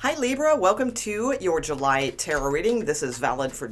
Hi Libra, welcome to your July tarot reading. This is valid for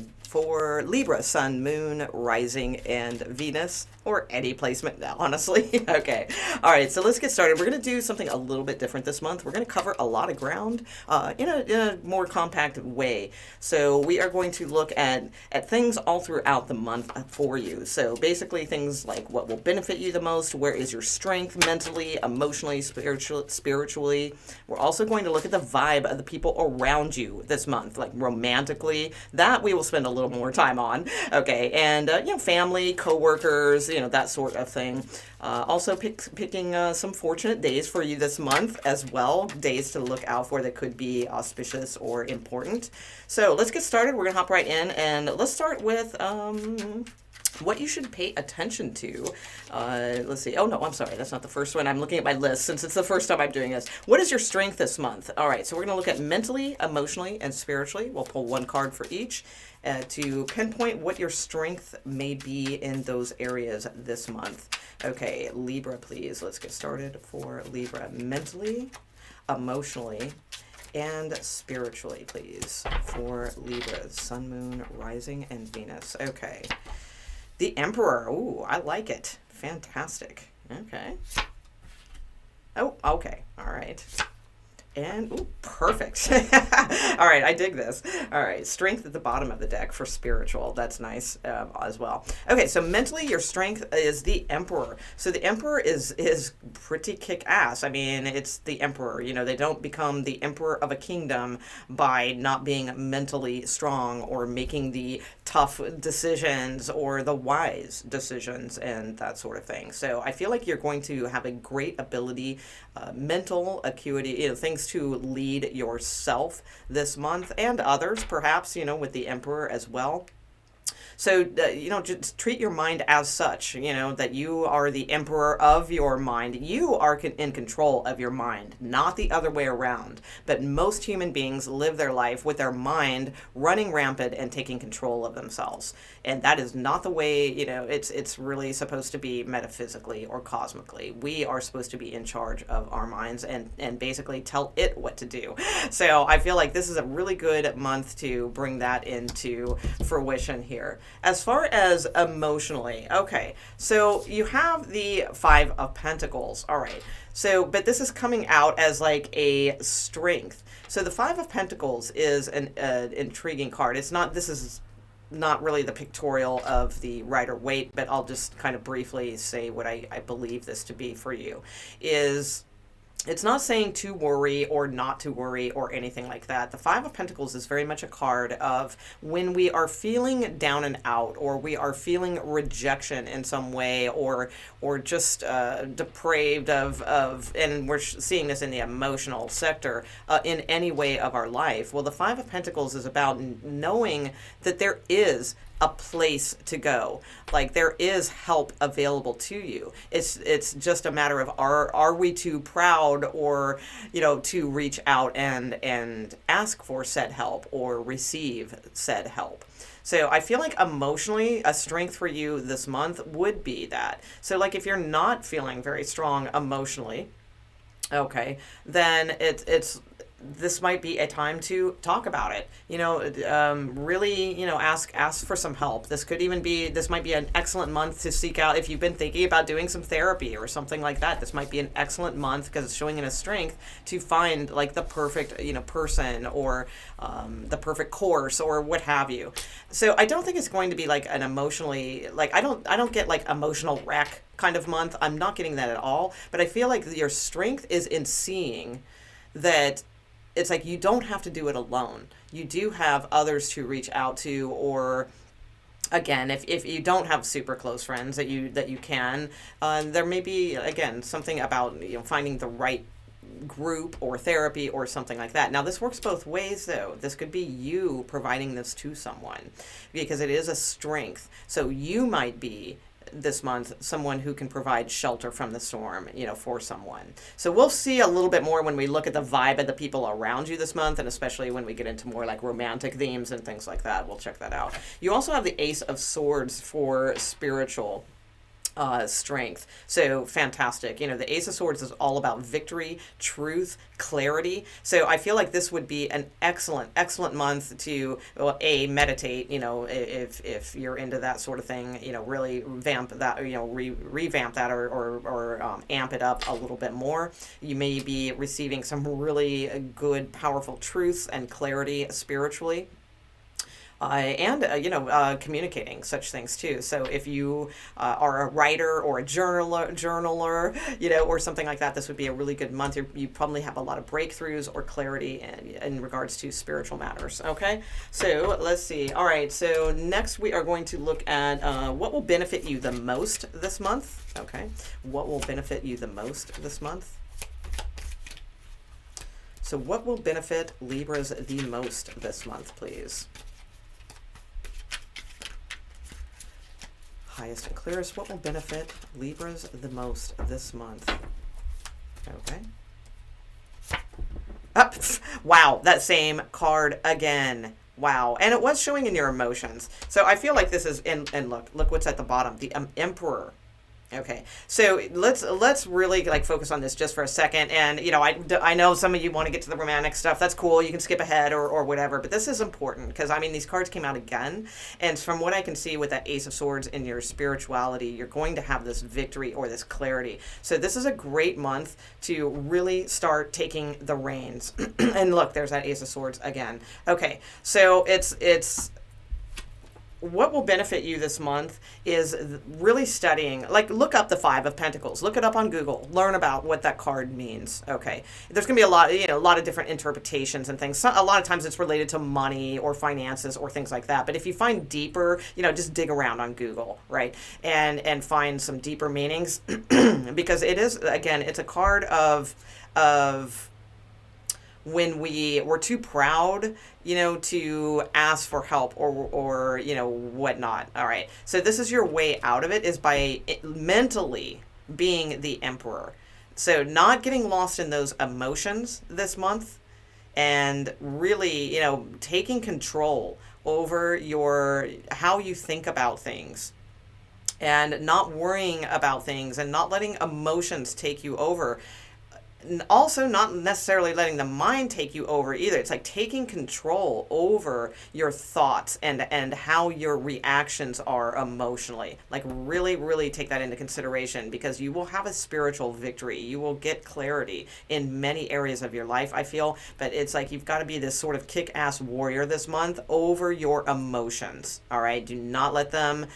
Libra, Sun, Moon, Rising, and Venus, or any placement, honestly. Okay, all right, so let's get started. We're going to do something a little bit different this month. We're going to cover a lot of ground in a more compact way. So we are going to look at things all throughout the month for you. So basically things like what will benefit you the most, where is your strength mentally, emotionally, spiritually. We're also going to look at the vibe of the people around you this month, like romantically. That we will spend a little more time on, okay, and family, coworkers, that sort of thing. Also picking some fortunate days for you this month as well, days to look out for that could be auspicious or important. So let's get started. We're gonna hop right in, and let's start with what you should pay attention to. Let's see. Oh, no, I'm sorry. That's not the first one. I'm looking at my list since it's the first time I'm doing this. What is your strength this month? All right, so we're going to look at mentally, emotionally, and spiritually. We'll pull one card for each to pinpoint what your strength may be in those areas this month. Okay, Libra, please. Let's get started for Libra. Mentally, emotionally, and spiritually, please, for Libra. Sun, Moon, Rising, and Venus. Okay. The Emperor. Ooh, I like it. Fantastic. Okay. Oh, okay. All right. And, ooh, perfect. All right, I dig this. All right, strength at the bottom of the deck for spiritual. That's nice as well. Okay, so mentally, your strength is the Emperor. So the Emperor is pretty kick-ass. I mean, it's the Emperor. They don't become the Emperor of a kingdom by not being mentally strong or making the tough decisions or the wise decisions and that sort of thing. So I feel like you're going to have a great ability, mental acuity, things to lead yourself this month and others, perhaps, with the Emperor as well. So, just treat your mind as such, that you are the emperor of your mind. You are in control of your mind, not the other way around. But most human beings live their life with their mind running rampant and taking control of themselves. And that is not the way, it's really supposed to be metaphysically or cosmically. We are supposed to be in charge of our minds and basically tell it what to do. So I feel like this is a really good month to bring that into fruition here. As far as emotionally, okay, so you have the Five of Pentacles, all right. So, but this is coming out as like a strength. So the Five of Pentacles is an intriguing card. This is not really the pictorial of the Rider Waite, but I'll just kind of briefly say what I believe this to be for you is... It's not saying to worry or not to worry or anything like that. The Five of Pentacles is very much a card of when we are feeling down and out, or we are feeling rejection in some way, or just depraved of, and we're seeing this in the emotional sector, in any way of our life. Well, the Five of Pentacles is about knowing that there is a place to go. Like there is help available to you. It's just a matter of are we too proud or to reach out and ask for said help or receive said help. So I feel like emotionally a strength for you this month would be that. So like if you're not feeling very strong emotionally, okay, then this might be a time to talk about it. Really, ask for some help. This might be an excellent month to seek out if you've been thinking about doing some therapy or something like that. This might be an excellent month because it's showing in a strength to find like the perfect, person or the perfect course or what have you. So I don't think it's going to be like an emotionally, like I don't get like emotional wreck kind of month. I'm not getting that at all. But I feel like your strength is in seeing that it's like you don't have to do it alone. You do have others to reach out to, or again, if you don't have super close friends that you can, there may be again something about finding the right group or therapy or something like that. Now this works both ways though. This could be you providing this to someone because it is a strength. So you might be this month someone who can provide shelter from the storm, for someone. So we'll see a little bit more when we look at the vibe of the people around you this month, and especially when we get into more like romantic themes and things like that. We'll check that out. You also have the Ace of Swords for spiritual. strength. So fantastic. You know, the Ace of Swords is all about victory, truth, clarity. So I feel like this would be an excellent month to, well, meditate, you know, if you're into that sort of thing, you know, really vamp that, you know, revamp that, or amp it up a little bit more. You may be receiving some really good, powerful truths and clarity spiritually. And communicating such things too. So if you are a writer or a journaler, you know, or something like that, this would be a really good month. You probably have a lot of breakthroughs or clarity in regards to spiritual matters. Okay, so let's see. All right, so next we are going to look at what will benefit you the most this month. Okay, what will benefit you the most this month? So what will benefit Libras the most this month, please? Highest and clearest, what will benefit Libras the most this month? Okay. Up. Wow, that same card again. Wow. And it was showing in your emotions. So I feel like this is, and look what's at the bottom, the Emperor. Okay, so let's really like focus on this just for a second. And you know, I know some of you want to get to the romantic stuff. That's cool. You can skip ahead or whatever. But this is important because I mean these cards came out again, and from what I can see with that Ace of Swords in your spirituality, you're going to have this victory or this clarity. So this is a great month to really start taking the reins. And look, there's that Ace of Swords again. Okay, so it's what will benefit you this month is really studying, like look up the Five of Pentacles, look it up on Google, learn about what that card means. Okay, there's gonna be a lot of different interpretations and things. So, a lot of times it's related to money or finances or things like that. But if you find deeper, you know, just dig around on Google, right, and find some deeper meanings, because it is, again, it's a card of when we're too proud, you know, to ask for help or you know, whatnot. All right. So this is your way out of it, is by mentally being the Emperor. So not getting lost in those emotions this month, and really, you know, taking control over how you think about things, and not worrying about things, and not letting emotions take you over. Also not necessarily letting the mind take you over either. It's like taking control over your thoughts and how your reactions are emotionally. Like really take that into consideration, because you will have a spiritual victory. You will get clarity in many areas of your life, I feel. But it's like you've got to be this sort of kick-ass warrior this month over your emotions. All right, do not let them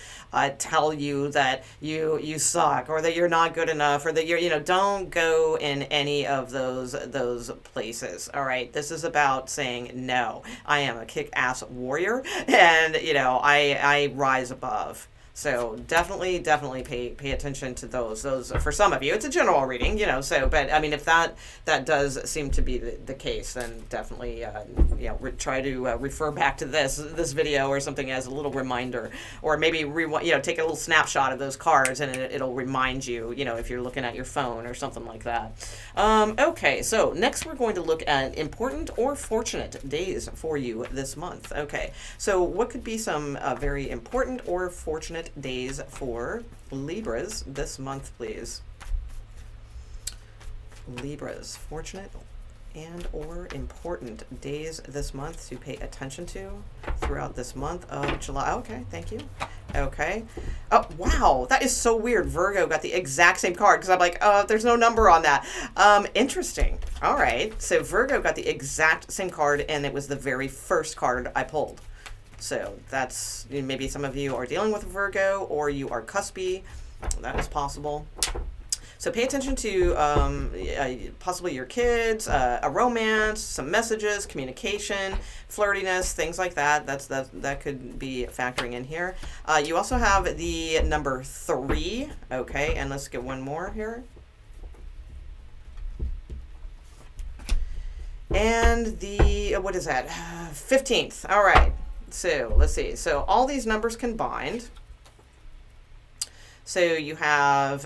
tell you that you suck, or that you're not good enough, or that don't go in any of those places. All right, this is about saying, no, I am a kick-ass warrior, and I rise above. So definitely pay attention to those. For some of you, it's a general reading, so, but I mean, if that does seem to be the case, then definitely, try to refer back to this video or something as a little reminder, or maybe take a little snapshot of those cards, and it'll remind you, if you're looking at your phone or something like that. Okay, so next we're going to look at important or fortunate days for you this month. Okay, so what could be some very important or fortunate days for Libras this month, please? Libras, fortunate and or important days this month to pay attention to throughout this month of July. Okay, thank you. Okay. Oh, wow, that is so weird. Virgo got the exact same card, because I'm like, there's no number on that. Interesting. All right, so Virgo got the exact same card, and it was the very first card I pulled. So that's, maybe some of you are dealing with Virgo, or you are cuspy. That is possible. So pay attention to possibly your kids, a romance, some messages, communication, flirtiness, things like that. That could be factoring in here. You also have the number 3. Okay, and let's get one more here. And the, what is that? 15th. All right. So let's see. So all these numbers combined. So you have,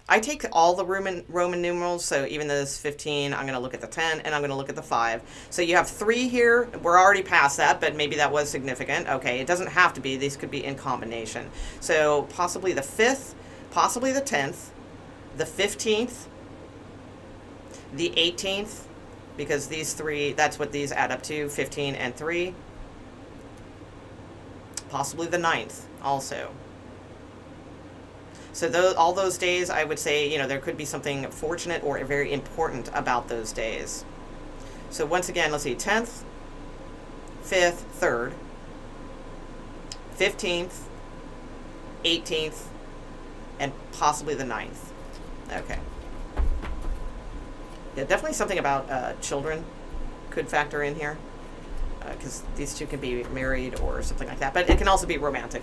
I take all the Roman numerals. So even though this is 15, I'm going to look at the 10 and I'm going to look at the 5. So you have 3 here. We're already past that, but maybe that was significant. Okay, it doesn't have to be. These could be in combination. So possibly the 5th. possibly the 10th, the 15th, the 18th, because these three, that's what these add up to, 15 and 3. Possibly the 9th also. So all those days, I would say, there could be something fortunate or very important about those days. So once again, let's see, 10th, 5th, 3rd, 15th, 18th, and possibly the 9th. Okay. Yeah, definitely something about children could factor in here, because these two can be married or something like that, but it can also be romantic.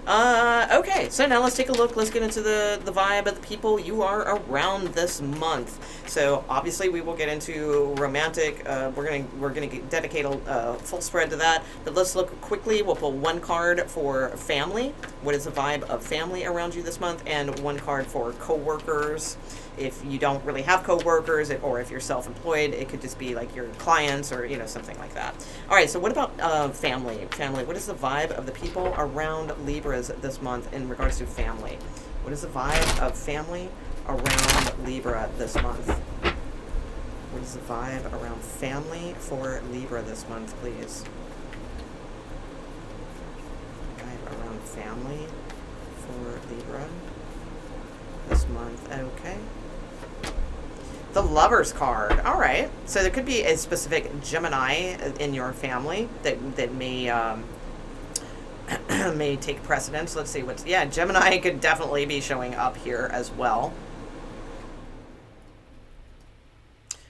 Okay, so now let's take a look. Let's get into the vibe of the people you are around this month. So obviously we will get into romantic. We're gonna dedicate a full spread to that. But let's look quickly. We'll pull one card for family. What is the vibe of family around you this month? And one card for coworkers. If you don't really have coworkers, or if you're self-employed, it could just be like your clients or something like that. All right, so what about family? Family, what is the vibe of the people around Libras this month in regards to family? What is the vibe of family around Libra this month? What is the vibe around family for Libra this month, please? Vibe around family for Libra this month, okay. The Lover's card. All right. So there could be a specific Gemini in your family that may may take precedence. Let's see what's... Yeah, Gemini could definitely be showing up here as well.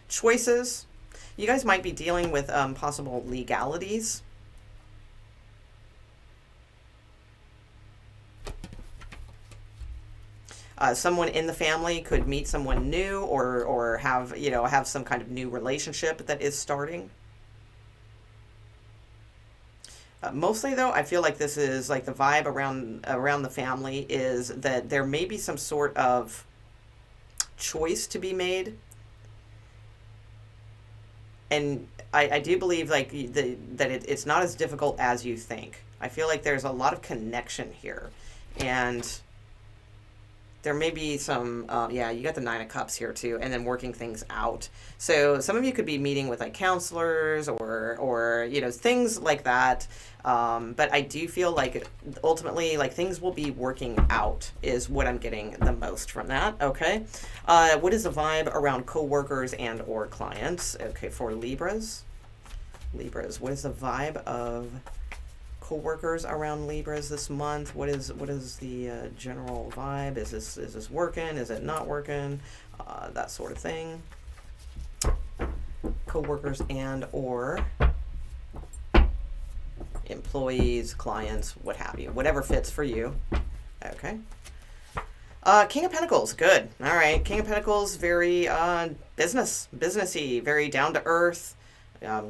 Choices. You guys might be dealing with possible legalities. Someone in the family could meet someone new or have some kind of new relationship that is starting. Mostly though, I feel like this is like the vibe around the family is that there may be some sort of choice to be made. And I do believe like that it's not as difficult as you think. I feel like there's a lot of connection here, and there may be some, yeah, you got the 9 of Cups here too, and then working things out. So some of you could be meeting with like counselors or things like that. But I do feel like ultimately like things will be working out is what I'm getting the most from that. Okay. What is the vibe around coworkers and or clients? Okay, for Libras. Libras, what is the vibe of co-workers around Libras this month? What is the general vibe? Is this working? Is it not working? That sort of thing. Co-workers and or employees, clients, what have you, whatever fits for you. Okay. King of Pentacles, good. All right, King of Pentacles, very businessy, very down to earth.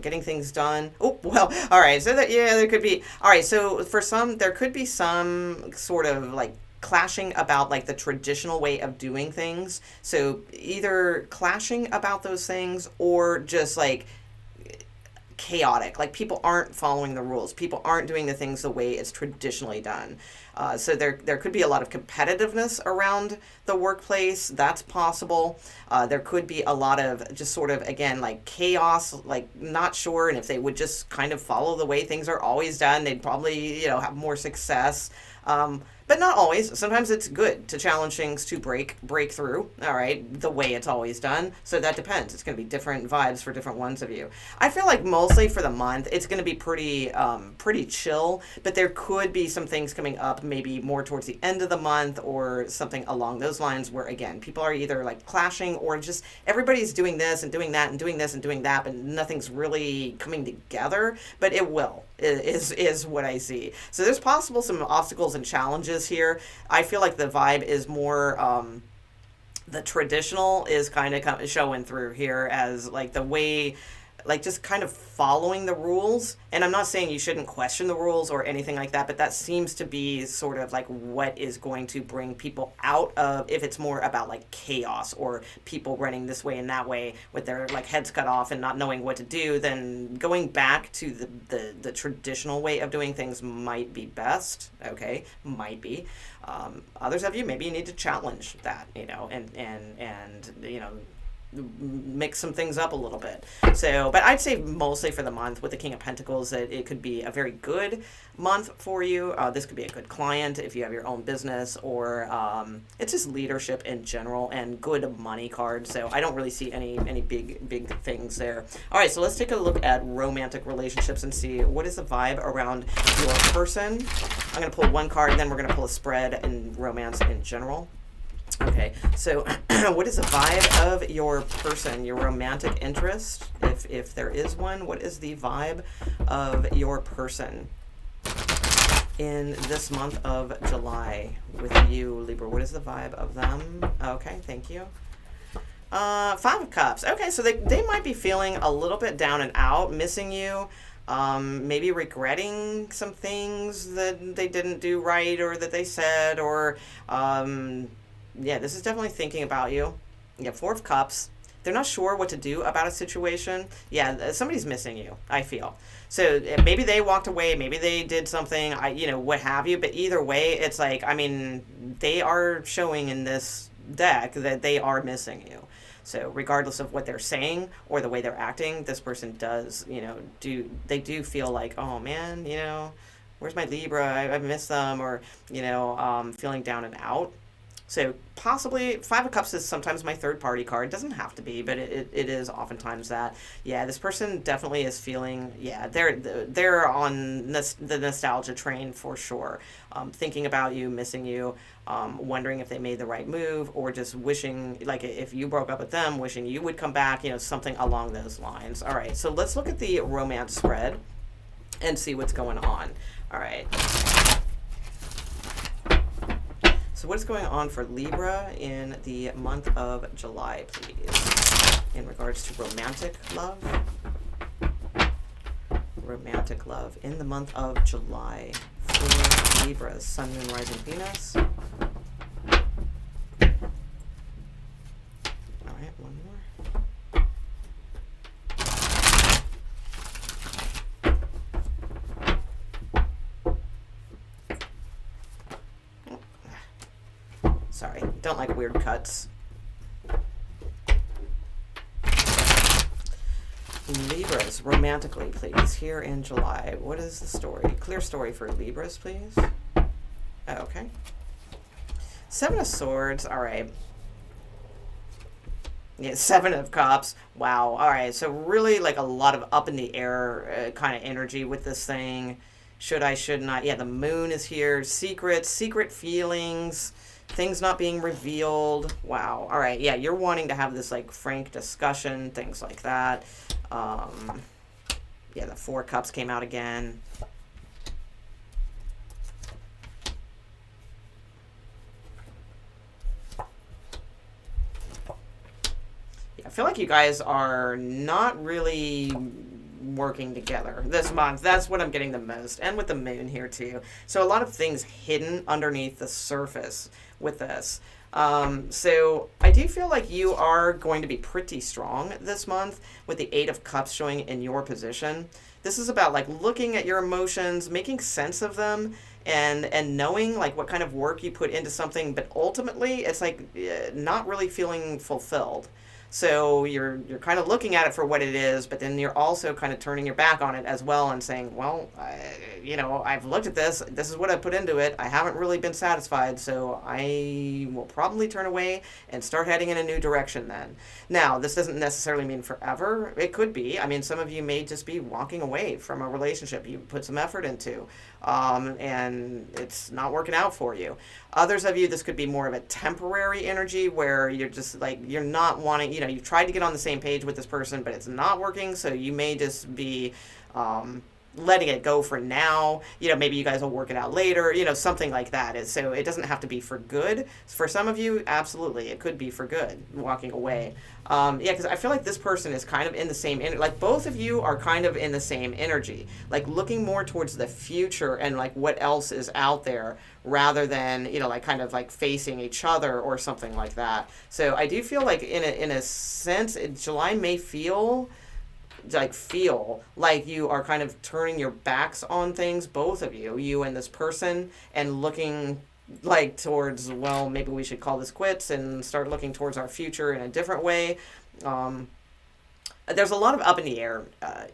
Getting things done. Oh, well, all right. So there could be, all right. So for some, there could be some sort of like clashing about like the traditional way of doing things. So either clashing about those things or just like chaotic, like people aren't following the rules, people aren't doing the things the way it's traditionally done. So there could be a lot of competitiveness around the workplace. That's possible. There could be a lot of just sort of, again, like chaos, like not sure. And if they would just kind of follow the way things are always done, they'd probably, have more success. But not always. Sometimes it's good to challenge things to break through, all right, the way it's always done. So that depends. It's going to be different vibes for different ones of you. I feel like mostly for the month, it's going to be pretty chill, but there could be some things coming up maybe more towards the end of the month or something along those lines where, again, people are either like clashing or just everybody's doing this and doing that and doing this and doing that, but nothing's really coming together, but it will. Is what I see. So there's possible some obstacles and challenges here. I feel like the vibe is more the traditional is kind of showing through here as like the way like just kind of following the rules. And I'm not saying you shouldn't question the rules or anything like that, but that seems to be sort of like what is going to bring people out of, if it's more about like chaos or people running this way and that way with their like heads cut off and not knowing what to do, then going back to the traditional way of doing things might be best. Okay, might be. Others of you, maybe you need to challenge that, and mix some things up a little bit. So, but I'd say mostly for the month with the King of Pentacles that it could be a very good month for you. This could be a good client if you have your own business, or it's just leadership in general and good money card. So I don't really see any big things there. All right, so let's take a look at romantic relationships and see what is the vibe around your person. I'm going to pull one card and then we're going to pull a spread in romance in general. Okay, so what is the vibe of your person, your romantic interest, if there is one? What is the vibe of your person in this month of July with you, Libra? What is the vibe of them? Okay, thank you. Five of Cups. Okay, so they might be feeling a little bit down and out, missing you. Maybe regretting some things that they didn't do right or that they said, or yeah, this is definitely thinking about you. Yeah, Four of Cups. They're not sure what to do about a situation. Yeah, somebody's missing you, I feel. So maybe they walked away, maybe they did something, what have you. But either way, it's like, they are showing in this deck that they are missing you. So regardless of what they're saying or the way they're acting, this person does, they do feel like, oh man, where's my Libra? I miss them, or, feeling down and out. So possibly Five of Cups is sometimes my third party card. Doesn't have to be, but it is oftentimes that. Yeah, this person definitely is feeling, they're on the nostalgia train for sure. Thinking about you, missing you, wondering if they made the right move, or just wishing, like if you broke up with them, wishing you would come back, something along those lines. All right, so let's look at the romance spread and see what's going on. All right. So what is going on for Libra in the month of July, please, in regards to romantic love? Romantic love in the month of July for Libra, Sun, Moon, Rising, Venus. All right, one more. Sorry, don't like weird cuts. Libras, romantically, please, here in July. What is the story? Clear story for Libras, please. Okay. Seven of Swords, all right. Yeah, Seven of Cups. Wow. All right, so really like a lot of up in the air kind of energy with this thing. Should I, should not? Yeah, the Moon is here. Secret feelings. Things not being revealed. Wow. All right. Yeah, you're wanting to have this like frank discussion, things like that. Yeah, the Four Cups came out again. Yeah, I feel like you guys are not really working together this month. That's what I'm getting the most. And with the Moon here too. So a lot of things hidden underneath the surface with this. So I do feel like you are going to be pretty strong this month with the Eight of Cups showing in your position. This is about like looking at your emotions, making sense of them, and knowing like what kind of work you put into something, but ultimately it's like not really feeling fulfilled. So you're kind of looking at it for what it is, but then you're also kind of turning your back on it as well and saying, well, I've looked at this. This is what I put into it. I haven't really been satisfied, so I will probably turn away and start heading in a new direction then. Now, this doesn't necessarily mean forever. It could be. Some of you may just be walking away from a relationship you put some effort into, and it's not working out for you. Others of you, this could be more of a temporary energy where you're just like, you're not wanting, you've tried to get on the same page with this person, but it's not working. So you may just be, letting it go for now. Maybe you guys will work it out later, something like that. So it doesn't have to be for good. For some of you, absolutely, it could be for good, walking away. Yeah, because I feel like this person is kind of in the same, like both of you are kind of in the same energy, like looking more towards the future and like what else is out there rather than, like kind of like facing each other or something like that. So I do feel like in a sense, July may feel like you are kind of turning your backs on things, both of you and this person, and looking like towards, well, maybe we should call this quits and start looking towards our future in a different way. There's a lot of up in the air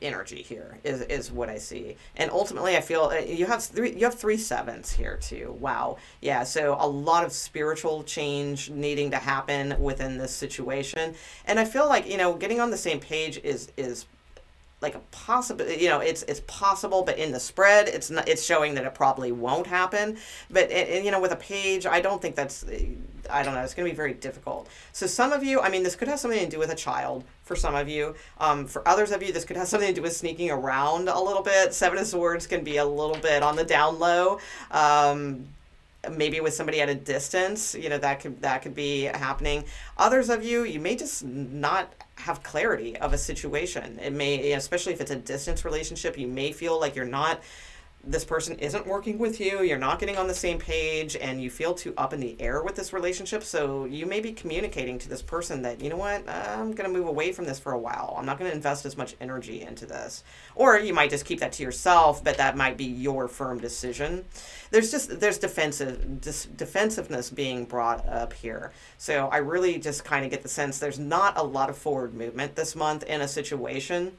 energy here is what I see. And ultimately I feel you have three sevens here too. Wow. Yeah, so a lot of spiritual change needing to happen within this situation. And I feel like, getting on the same page is like a possible, it's possible, but in the spread, it's showing that it probably won't happen. But with a page, I don't think that's, I don't know, it's going to be very difficult. So some of you, this could have something to do with a child for some of you. For others of you, this could have something to do with sneaking around a little bit. Seven of Swords can be a little bit on the down low. Maybe with somebody at a distance, that could be happening. Others of you, you may just not have clarity of a situation. It may, especially if it's a distance relationship, you may feel like this person isn't working with you, you're not getting on the same page, and you feel too up in the air with this relationship. So you may be communicating to this person that, you know what, I'm going to move away from this for a while. I'm not going to invest as much energy into this. Or you might just keep that to yourself, but that might be your firm decision. There's defensiveness being brought up here. So I really just kind of get the sense there's not a lot of forward movement this month in a situation.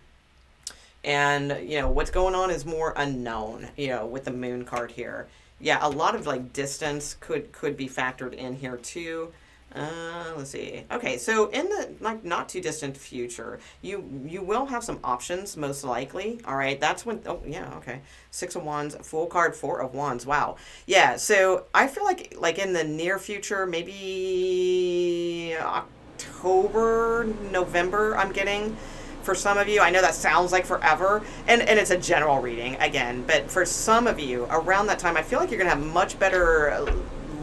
And, what's going on is more unknown, with the moon card here. Yeah, a lot of like distance could be factored in here too. Let's see. Okay, so in the not too distant future, you will have some options most likely. All right, that's when. Oh yeah, okay. 6 of Wands, Fool card, 4 of Wands. Wow. Yeah. So I feel like in the near future, maybe October, November, I'm getting. For some of you, I know that sounds like forever, and it's a general reading again, but for some of you, around that time, I feel like you're going to have much better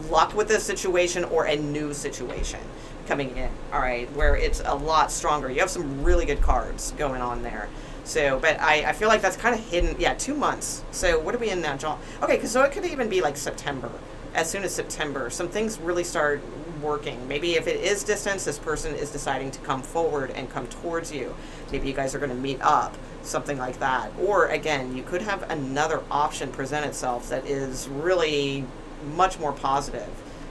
luck with this situation or a new situation coming in, all right, where it's a lot stronger. You have some really good cards going on there. So, but I feel like that's kind of hidden. Yeah, 2 months. So what are we in now, John? Okay, so it could even be like September. As soon as September, some things really start working. Maybe if it is distance, this person is deciding to come forward and come towards you. Maybe you guys are going to meet up, something like that. Or again, you could have another option present itself that is really much more positive,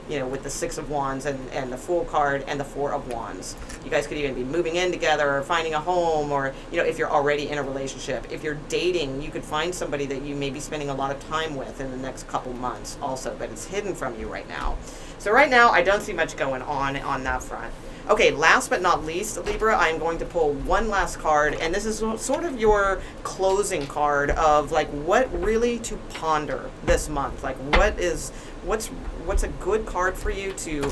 with the 6 of Wands and the Fool card and the 4 of Wands. You guys could even be moving in together or finding a home, or, if you're already in a relationship. If you're dating, you could find somebody that you may be spending a lot of time with in the next couple months also, but it's hidden from you right now. So right now, I don't see much going on that front. Okay, last but not least, Libra, I'm going to pull one last card, and this is sort of your closing card of like what really to ponder this month. Like what's a good card for you to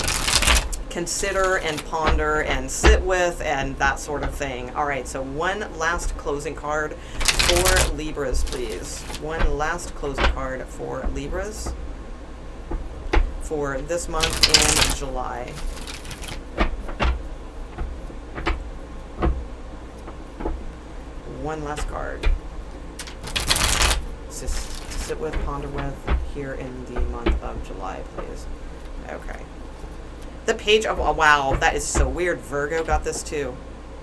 consider and ponder and sit with and that sort of thing. All right, so one last closing card for Libras, please. One last closing card for Libras for this month in July. One last card. Just sit with, ponder with here in the month of July, please. Okay. The Page of, oh, wow, that is so weird. Virgo got this too.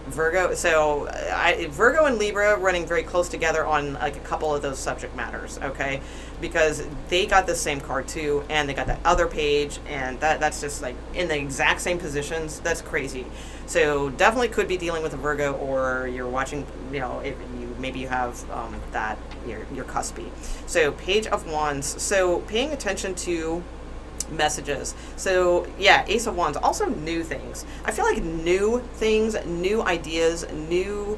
Virgo, so Virgo and Libra running very close together on like a couple of those subject matters, okay? Because they got the same card too, and they got that other page, and that's just like in the exact same positions. That's crazy. So definitely could be dealing with a Virgo, or you're watching, if maybe you have that your cuspy. So Page of Wands. So paying attention to messages. So yeah, Ace of Wands. Also new things. I feel like new things, new ideas, new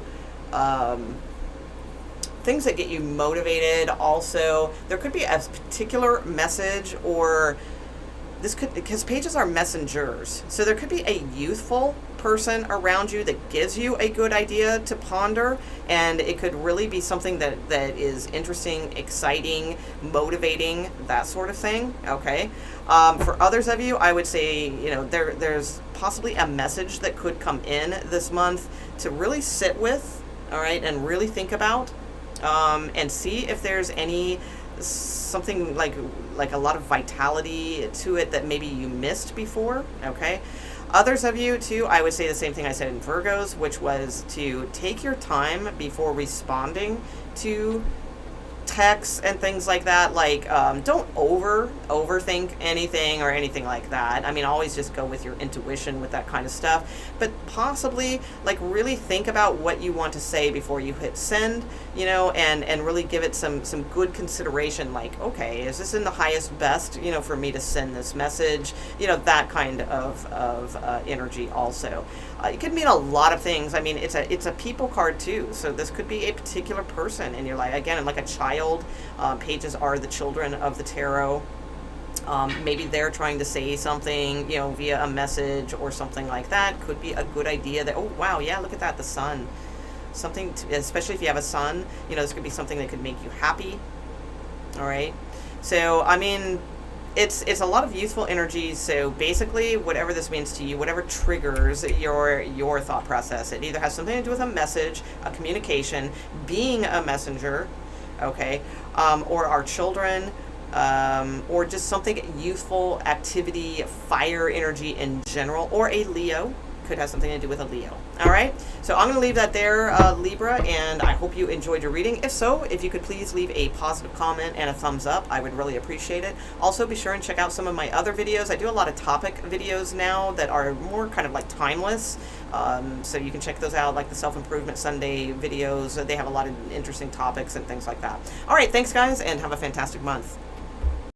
things that get you motivated. Also, there could be a particular message, or this could, because pages are messengers, so there could be a youthful person around you that gives you a good idea to ponder, and it could really be something that is interesting, exciting, motivating, that sort of thing. Okay. For others of you, I would say, there's possibly a message that could come in this month to really sit with, all right, and really think about, and see if there's something like a lot of vitality to it that maybe you missed before. Okay. Others of you too, I would say the same thing I said in Virgos, which was to take your time before responding to texts and things like that. Like, don't overthink anything or anything like that. I mean, always just go with your intuition with that kind of stuff, but possibly like really think about what you want to say before you hit send, and really give it some good consideration. Like, okay, is this in the highest best, for me to send this message? That kind of energy also. It could mean a lot of things. I mean, it's a people card too, so this could be a particular person in your life. Again, like a child. Pages are the children of the tarot. Maybe they're trying to say something, via a message or something like that. Could be a good idea that, oh wow, yeah, look at that, the sun. Something, especially if you have a son, this could be something that could make you happy. All right. So, I mean, it's a lot of youthful energy. So basically, whatever this means to you, whatever triggers your thought process, it either has something to do with a message, a communication, being a messenger, okay, or our children, or just something youthful, activity, fire energy in general, or a Leo. Could have something to do with a Leo. All right, so I'm going to leave that there, Libra, and I hope you enjoyed your reading. If so, if you could please leave a positive comment and a thumbs up, I would really appreciate it. Also, be sure and check out some of my other videos. I do a lot of topic videos now that are more kind of like timeless, so you can check those out, like the Self-Improvement Sunday videos. They have a lot of interesting topics and things like that. All right, thanks guys, and have a fantastic month.